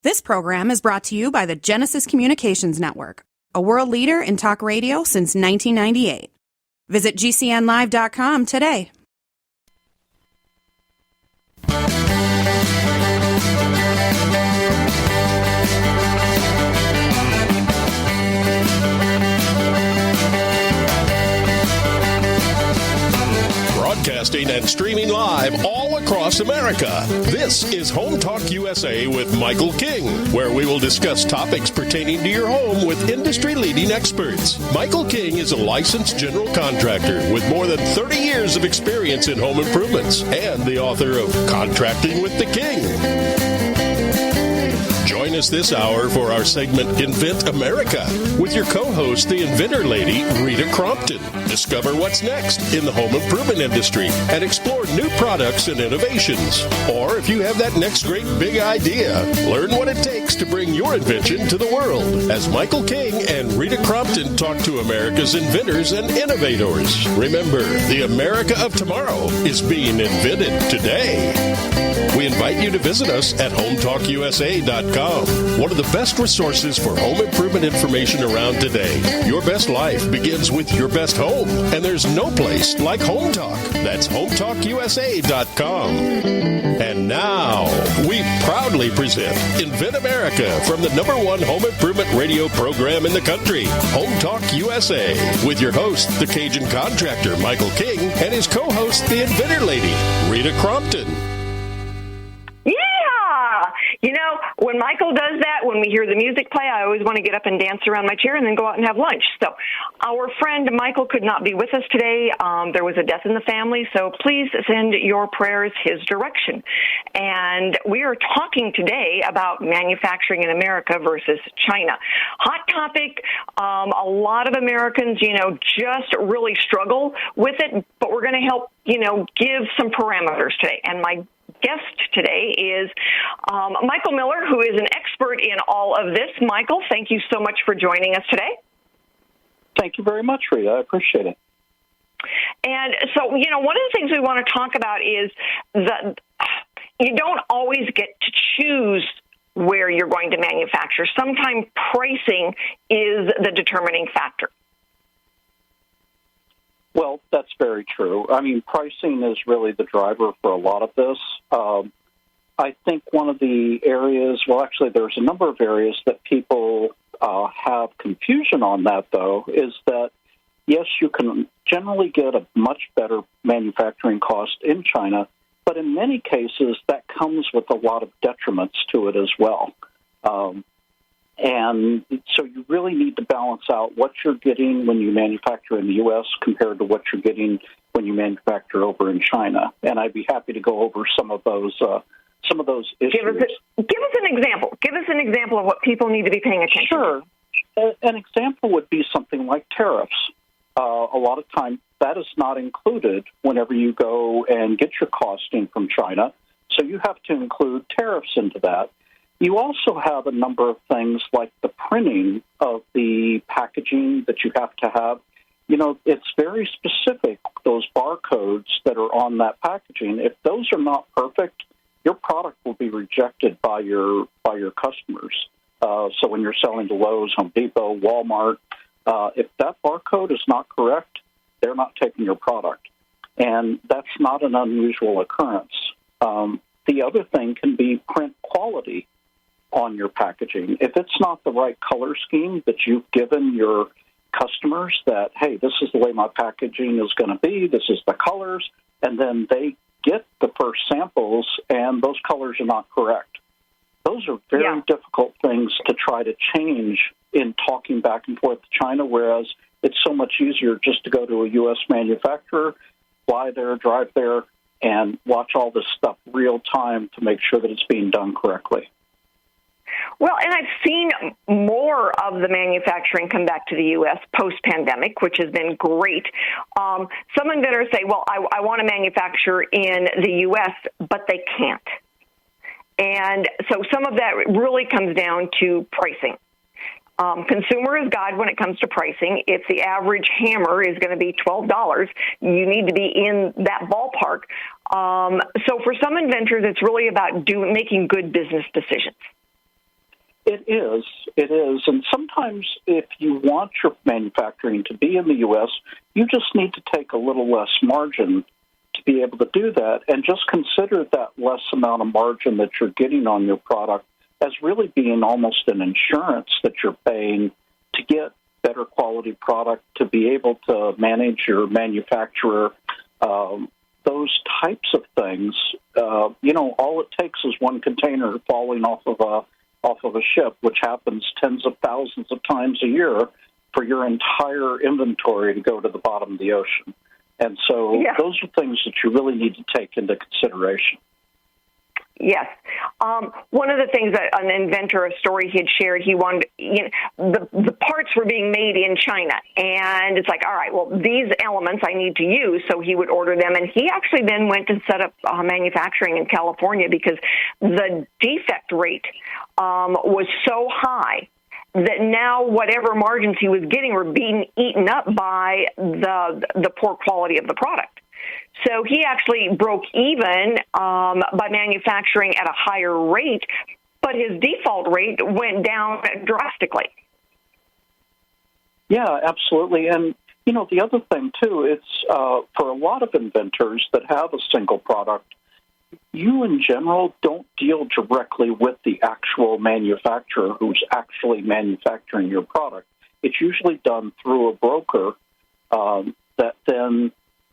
This program is brought to you by the Genesis Communications Network, a world leader in talk radio since 1998. Visit GCNlive.com today. Broadcasting and streaming live all across America. This is Home Talk USA with Michael King, where we will discuss topics pertaining to your home with industry-leading experts. Michael King is a licensed general contractor with more than 30 years of experience in home improvements and the author of Contracting with the King. Join us this hour for our segment Invent America with your co-host, the inventor lady, Rita Crompton. Discover what's next in the home improvement industry and explore new products and innovations. Or if you have that next great big idea, learn what it takes to bring your invention to the world as Michael King and Rita Crompton talk to America's inventors and innovators. Remember, the America of tomorrow is being invented today. We invite you to visit us at HomeTalkUSA.com, one of the best resources for home improvement information around today. Your best life begins with your best home, and there's no place like Home Talk. That's HomeTalkUSA.com. And now, we proudly present Invent America from the #1 home improvement radio program in the country, Home Talk USA, with your host, the Cajun contractor, Michael King, and his co-host, the inventor lady, Rita Crompton. You know, when Michael does that, when we hear the music play, I always want to get up and dance around my chair and then go out and have lunch. So our friend Michael could not be with us today. There was a death in the family, so please send your prayers his direction. And we are talking today about manufacturing in America versus China. Hot topic. A lot of Americans, just really struggle with it, but we're going to help, give some parameters today. And my guest today is Michael Miller, who is an expert in all of this. Michael, thank you so much for joining us today. Thank you very much, Rita. I appreciate it. And so, one of the things we want to talk about is that you don't always get to choose where you're going to manufacture. Sometimes pricing is the determining factor. Well, that's very true. I mean, pricing is really the driver for a lot of this. I think one of the areas, well, actually, there's a number of areas that people have confusion on that, though, is that, yes, you can generally get a much better manufacturing cost in China, but in many cases, that comes with a lot of detriments to it as well. And so you really need to balance out what you're getting when you manufacture in the U.S. compared to what you're getting when you manufacture over in China. And I'd be happy to go over some of those issues. Give us an example. Give us an example of what people need to be paying attention to. Sure. An example would be something like tariffs. A lot of times that is not included whenever you go and get your costing from China. So you have to include tariffs into that. You also have a number of things like the printing of the packaging that you have to have. It's very specific, those barcodes that are on that packaging. If those are not perfect, your product will be rejected by your customers. So when you're selling to Lowe's, Home Depot, Walmart, if that barcode is not correct, they're not taking your product. And that's not an unusual occurrence. The other thing can be print quality on your packaging. If it's not the right color scheme that you've given your customers that, hey, this is the way my packaging is going to be, this is the colors, and then they get the first samples and those colors are not correct. Those are very difficult things to try to change in talking back and forth to China, whereas it's so much easier just to go to a U.S. manufacturer, fly there, drive there, and watch all this stuff real time to make sure that it's being done correctly. Well, and I've seen more of the manufacturing come back to the U.S. post-pandemic, which has been great. Some inventors say, well, I want to manufacture in the U.S., but they can't. And so some of that really comes down to pricing. Consumer is God when it comes to pricing. If the average hammer is going to be $12, you need to be in that ballpark. So for some inventors, it's really about making good business decisions. It is. And sometimes if you want your manufacturing to be in the U.S., you just need to take a little less margin to be able to do that. And just consider that less amount of margin that you're getting on your product as really being almost an insurance that you're paying to get better quality product, to be able to manage your manufacturer, those types of things. All it takes is one container falling off of a ship, which happens tens of thousands of times a year, for your entire inventory to go to the bottom of the ocean. And so those are things that you really need to take into consideration. Yes. One of the things that an inventor, a story he had shared, he wanted, the parts were being made in China. And it's like, all right, well, these elements I need to use. So he would order them. And he actually then went and set up manufacturing in California because the defect rate was so high that now whatever margins he was getting were being eaten up by the poor quality of the product. So he actually broke even by manufacturing at a higher rate, but his default rate went down drastically. Yeah, absolutely. And, the other thing, too, it's for a lot of inventors that have a single product, you in general don't deal directly with the actual manufacturer who's actually manufacturing your product. It's usually done through a broker that then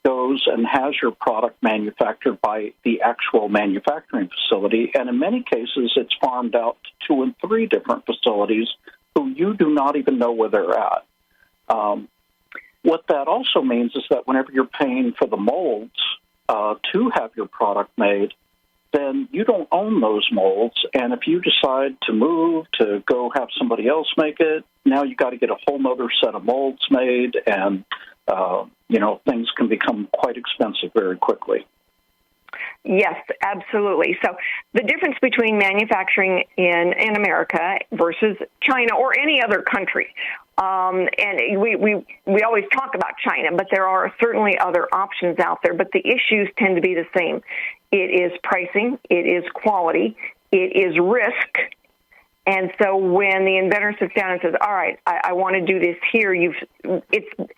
goes and has your product manufactured by the actual manufacturing facility. And in many cases, it's farmed out to 2 and 3 different facilities who you do not even know where they're at. What that also means is that whenever you're paying for the molds to have your product made, then you don't own those molds. And if you decide to move to go have somebody else make it, now you got to get a whole other set of molds made, and things can become quite expensive very quickly. Yes, absolutely. So the difference between manufacturing in America versus China or any other country, and we always talk about China, but there are certainly other options out there, but the issues tend to be the same. It is pricing, it is quality, it is risk. And so when the inventor sits down and says, all right, I want to do this here, it's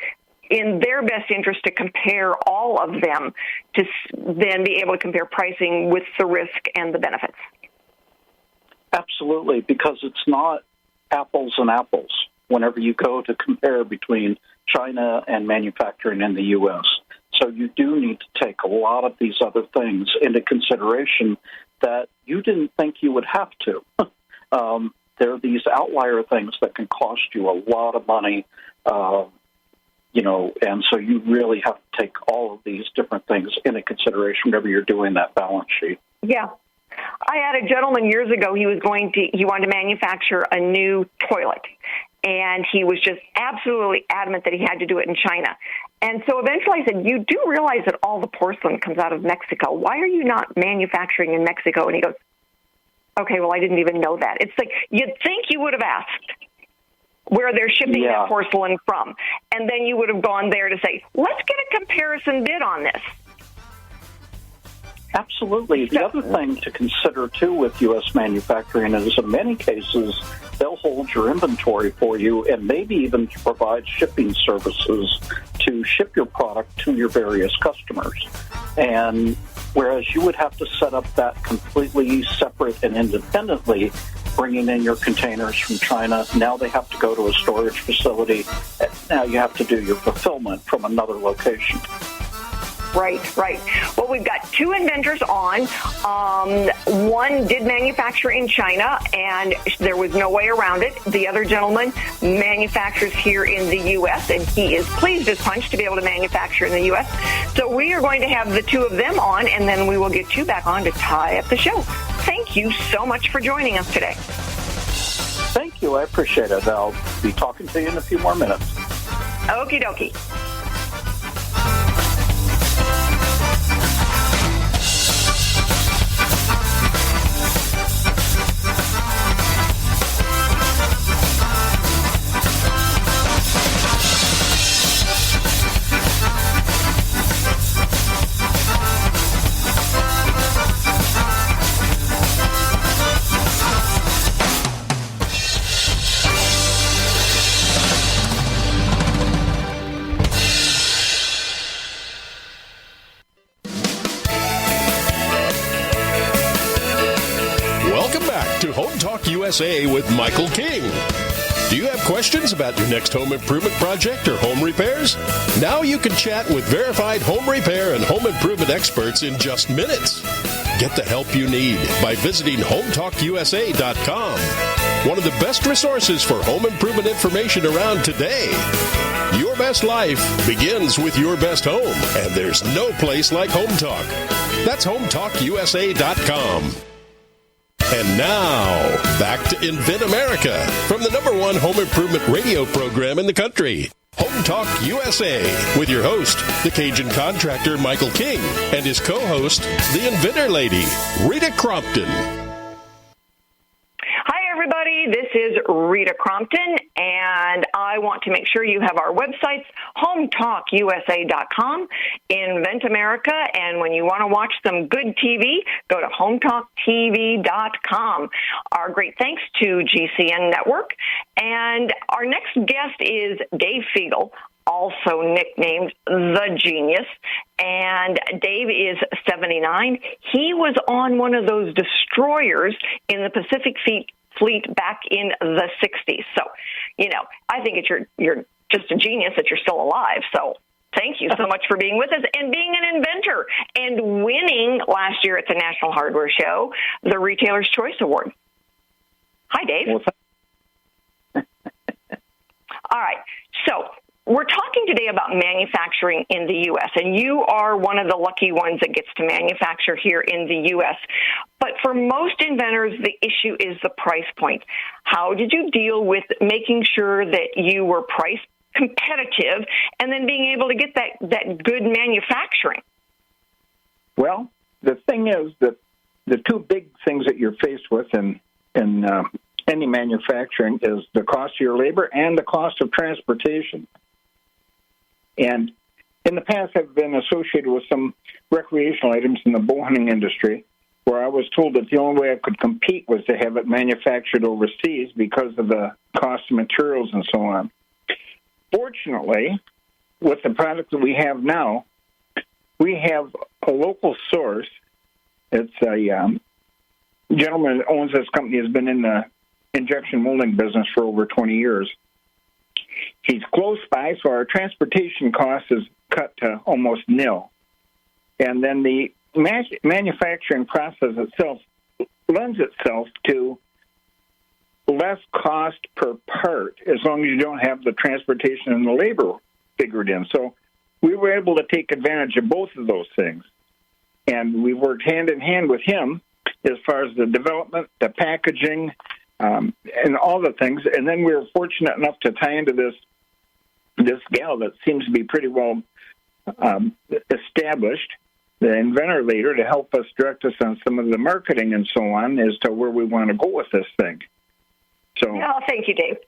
in their best interest to compare all of them to then be able to compare pricing with the risk and the benefits. Absolutely, because it's not apples and apples whenever you go to compare between China and manufacturing in the U.S. So you do need to take a lot of these other things into consideration that you didn't think you would have to. There are these outlier things that can cost you a lot of money, and so you really have to take all of these different things into consideration whenever you're doing that balance sheet. Yeah. I had a gentleman years ago, he wanted to manufacture a new toilet, and he was just absolutely adamant that he had to do it in China. And so eventually I said, you do realize that all the porcelain comes out of Mexico. Why are you not manufacturing in Mexico? And he goes, okay, well, I didn't even know that. It's like, you'd think you would have asked where they're shipping that porcelain from. And then you would have gone there to say, let's get a comparison bid on this. Absolutely. The other thing to consider, too, with U.S. manufacturing is in many cases they'll hold your inventory for you and maybe even provide shipping services to ship your product to your various customers. And whereas you would have to set up that completely separate and independently, bringing in your containers from China, now they have to go to a storage facility. Now you have to do your fulfillment from another location. Right. Well, we've got 2 inventors on. One did manufacture in China, and there was no way around it. The other gentleman manufactures here in the U.S., and he is pleased as punch to be able to manufacture in the U.S. So we are going to have the 2 of them on, and then we will get you back on to tie up the show. Thank you so much for joining us today. Thank you. I appreciate it. I'll be talking to you in a few more minutes. Okie dokie. to Home Talk USA with Michael King. Do you have questions about your next home improvement project or home repairs? Now you can chat with verified home repair and home improvement experts in just minutes. Get the help you need by visiting HomeTalkUSA.com. One of the best resources for home improvement information around today. Your best life begins with your best home, and there's no place like Home Talk. That's HomeTalkUSA.com. And now, back to InventAmerica from the #1 home improvement radio program in the country. Home Talk USA with your host, the Cajun contractor Michael King, and his co-host, the Inventor Lady, Rita Crompton. Hi, everybody. This is Rita Crompton, and I want to make sure you have our websites, HomeTalkUSA.com, InventAmerica, and when you want to watch some good TV, go to HomeTalkTV.com. Our great thanks to GCN Network. And our next guest is Dave Fegel, also nicknamed The Genius. And Dave is 79. He was on one of those destroyers in the Pacific Fleet back in the 60s. So, I think you're just a genius that you're still alive. So thank you so much for being with us and being an inventor and winning last year at the National Hardware Show, the Retailer's Choice Award. Hi, Dave. All right. So we're talking today about manufacturing in the U.S., and you are one of the lucky ones that gets to manufacture here in the U.S. But for most inventors, the issue is the price point. How did you deal with making sure that you were price competitive and then being able to get that good manufacturing? Well, the thing is that the two big things that you're faced with in any manufacturing is the cost of your labor and the cost of transportation. And in the past, I've been associated with some recreational items in the bow hunting industry where I was told that the only way I could compete was to have it manufactured overseas because of the cost of materials and so on. Fortunately, with the product that we have now, we have a local source. It's a gentleman that owns this company, has been in the injection molding business for over 20 years. He's close by, so our transportation cost is cut to almost nil. And then the manufacturing process itself lends itself to less cost per part as long as you don't have the transportation and the labor figured in. So we were able to take advantage of both of those things. And we worked hand in hand with him as far as the development, the packaging, and all the things. And then we were fortunate enough to tie into this gal that seems to be pretty well established, the inventor leader, to help us direct us on some of the marketing and so on as to where we want to go with this thing. So, oh, thank you, Dave.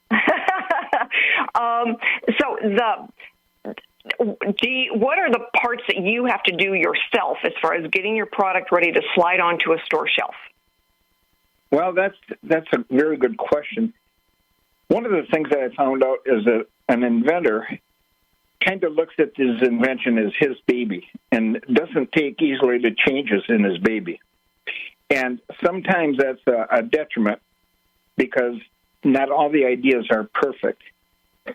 What are the parts that you have to do yourself as far as getting your product ready to slide onto a store shelf? Well, that's a very good question. One of the things that I found out is that an inventor kind of looks at his invention as his baby and doesn't take easily to changes in his baby. And sometimes that's a detriment because not all the ideas are perfect.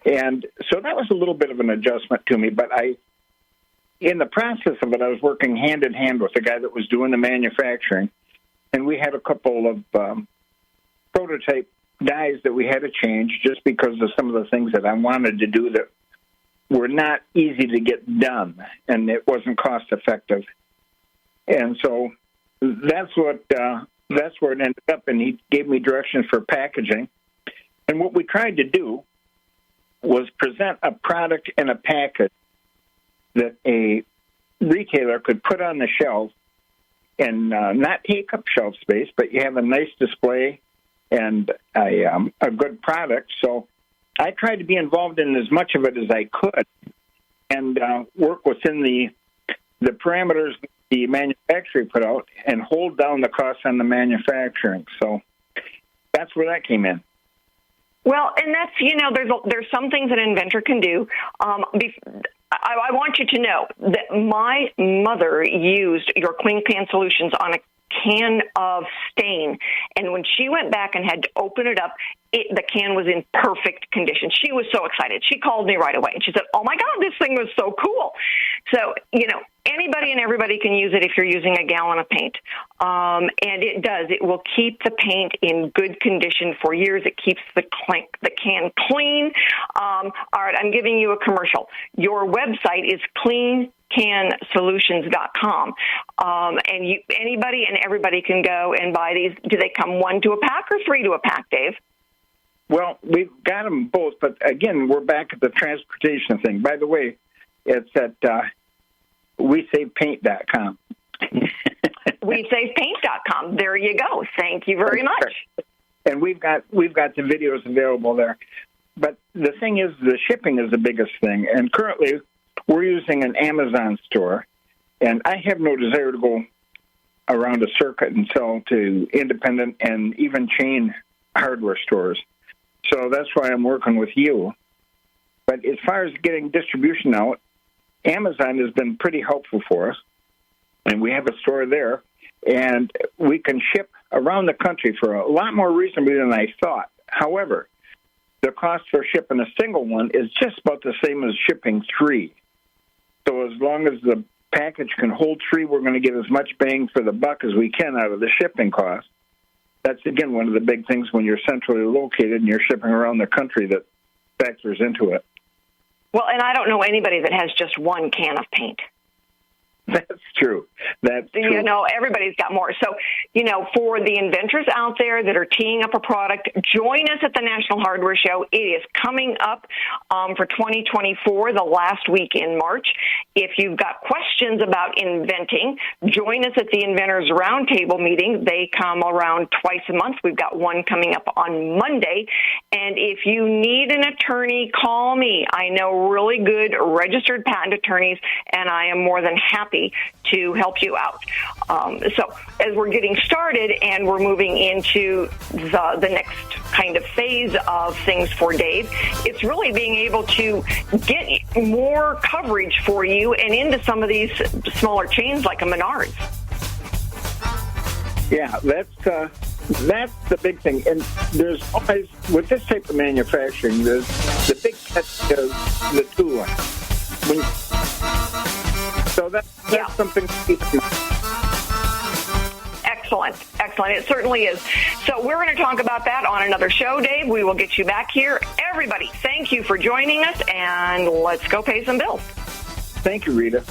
And so that was a little bit of an adjustment to me, but in the process of it, I was working hand in hand with the guy that was doing the manufacturing, and we had a couple of prototype dies that we had to change just because of some of the things that I wanted to do that were not easy to get done, and it wasn't cost effective. And so that's where it ended up, and he gave me directions for packaging. And what we tried to do was present a product in a package that a retailer could put on the shelf and not take up shelf space, but you have a nice display and a good product. So I tried to be involved in as much of it as I could and work within the parameters the manufacturer put out and hold down the costs on the manufacturing. So that's where that came in. Well, and that's, there's some things an inventor can do. I want you to know that my mother used your clean pan solutions on can of stain. And when she went back and had to open it up, the can was in perfect condition. She was so excited. She called me right away, and she said, "Oh, my God, this thing was so cool." So, anybody and everybody can use it if you're using a gallon of paint. And it does. It will keep the paint in good condition for years. It keeps the can clean. All right, I'm giving you a commercial. Your website is cleancansolutions.com. And anybody and everybody can go and buy these. Do they come 1 to a pack or 3 to a pack, Dave? Well, we've got them both, but again, we're back at the transportation thing. By the way, it's at WeSavePaint.com. WeSavePaint.com. There you go. Thank you very much. And we've got the videos available there. But the thing is, the shipping is the biggest thing. And currently, we're using an Amazon store, and I have no desire to go around a circuit and sell to independent and even chain hardware stores. So that's why I'm working with you. But as far as getting distribution out, Amazon has been pretty helpful for us, and we have a store there, and we can ship around the country for a lot more reasonably than I thought. However, the cost for shipping a single one is just about the same as shipping 3. So as long as the package can hold 3, we're going to get as much bang for the buck as we can out of the shipping cost. That's, again, one of the big things when you're centrally located and you're shipping around the country that factors into it. Well, and I don't know anybody that has just one can of paint. That's true. That's true. Everybody's got more. So, for the inventors out there that are teeing up a product, join us at the National Hardware Show. It is coming up for 2024, the last week in March. If you've got questions about inventing, join us at the Inventors Roundtable meeting. They come around twice a month. We've got one coming up on Monday. And if you need an attorney, call me. I know really good registered patent attorneys, and I am more than happy to help you out. So as we're getting started and we're moving into the next kind of phase of things for Dave, it's really being able to get more coverage for you and into some of these smaller chains like a Menards. Yeah, that's the big thing. And there's always, with this type of manufacturing, the big catch is the tooling. So that's something to keep in mind. Excellent. It certainly is. So we're going to talk about that on another show, Dave. We will get you back here. Everybody, thank you for joining us, and let's go pay some bills. Thank you, Rita.